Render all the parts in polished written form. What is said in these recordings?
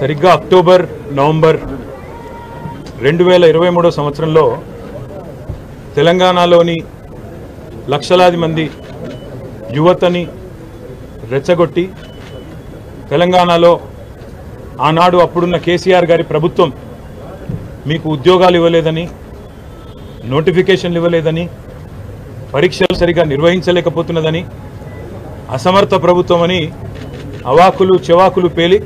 సరిగ్గా October November 2023 సంవత్సరంలో తెలంగాణలోని లక్షలాది మంది యువతని రెచ్చగొట్టి తెలంగాణలో ఆనాడు అప్పుడున్న కేసీఆర్ గారి ప్రభుత్వం మీకు ఉద్యోగాలు ఇవ్వలేదని, నోటిఫికేషన్లు ఇవ్వలేదని, పరీక్షలు సరిగా నిర్వహించలేకపోతున్నదని, అసమర్థ ప్రభుత్వం అని అవాకులు చెవాకులు పేలి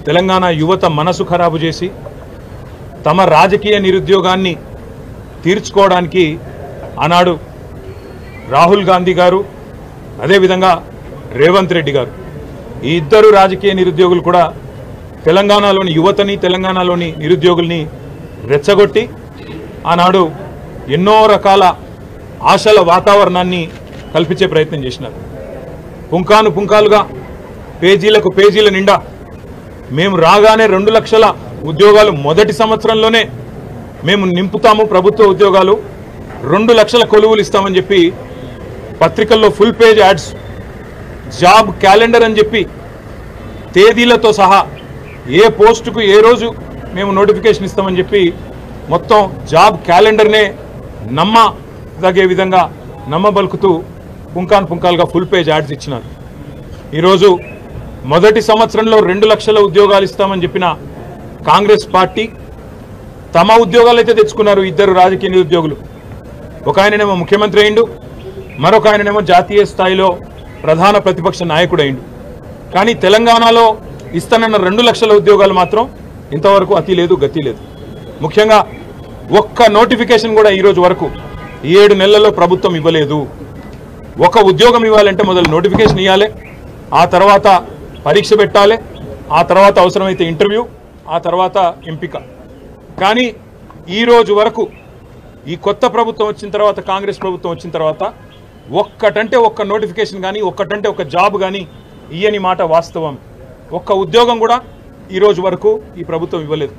తెలంగాణ యువత మనసు ఖరాబు చేసి తమ రాజకీయ నిరుద్యోగాన్ని తీర్చుకోవడానికి ఆనాడు రాహుల్ గాంధీ గారు, అదేవిధంగా రేవంత్ రెడ్డి గారు, ఈ ఇద్దరు రాజకీయ నిరుద్యోగులు కూడా తెలంగాణలోని యువతని, తెలంగాణలోని నిరుద్యోగుల్ని రెచ్చగొట్టి ఆనాడు ఎన్నో రకాల ఆశల వాతావరణాన్ని కల్పించే ప్రయత్నం చేసినారు. పుంకాను పుంకాలుగా పేజీలకు పేజీల నిండా మేము రాగానే 2 లక్షల ఉద్యోగాలు మొదటి సంవత్సరంలోనే మేము నింపుతాము, ప్రభుత్వ ఉద్యోగాలు 2 లక్షల కొలువులు ఇస్తామని చెప్పి పత్రికల్లో full page ads, job calendar అని చెప్పి తేదీలతో సహా ఏ పోస్టుకు ఏ రోజు మేము నోటిఫికేషన్ ఇస్తామని చెప్పి మొత్తం జాబ్ క్యాలెండర్నే నమ్మదగే విధంగా నమ్మబలుకుతూ పుంకాన్ పుంకాలుగా ఫుల్ పేజ్ యాడ్స్ ఇచ్చినారు. ఈరోజు మొదటి సంవత్సరంలో 2 లక్షల ఉద్యోగాలు ఇస్తామని చెప్పిన కాంగ్రెస్ పార్టీ తమ ఉద్యోగాలు అయితే తెచ్చుకున్నారు. ఇద్దరు రాజకీయ నిరుద్యోగులు, ఒక ఆయననేమో ముఖ్యమంత్రి అయిండు, మరొక ఆయననేమో జాతీయ స్థాయిలో ప్రధాన ప్రతిపక్ష నాయకుడు అయిండు. కానీ తెలంగాణలో ఇస్తానన్న 2 లక్షల ఉద్యోగాలు మాత్రం ఇంతవరకు అతి లేదు, గతి లేదు. ముఖ్యంగా ఒక్క నోటిఫికేషన్ కూడా ఈరోజు వరకు 7 నెలల్లో ప్రభుత్వం ఇవ్వలేదు. ఒక ఉద్యోగం ఇవ్వాలంటే మొదలు నోటిఫికేషన్ ఇవ్వాలి, ఆ తర్వాత పరీక్ష పెట్టాలి, ఆ తర్వాత అవసరమైతే ఇంటర్వ్యూ, ఆ తర్వాత ఎంపిక. కానీ ఈరోజు వరకు ఈ కొత్త ప్రభుత్వం వచ్చిన తర్వాత, కాంగ్రెస్ ప్రభుత్వం వచ్చిన తర్వాత ఒక్కటంటే ఒక్క నోటిఫికేషన్ కానీ, ఒక్కటంటే ఒక జాబ్ కానీ ఇయ్యని మాట వాస్తవం. ఒక్క ఉద్యోగం కూడా ఈరోజు వరకు ఈ ప్రభుత్వం ఇవ్వలేదు.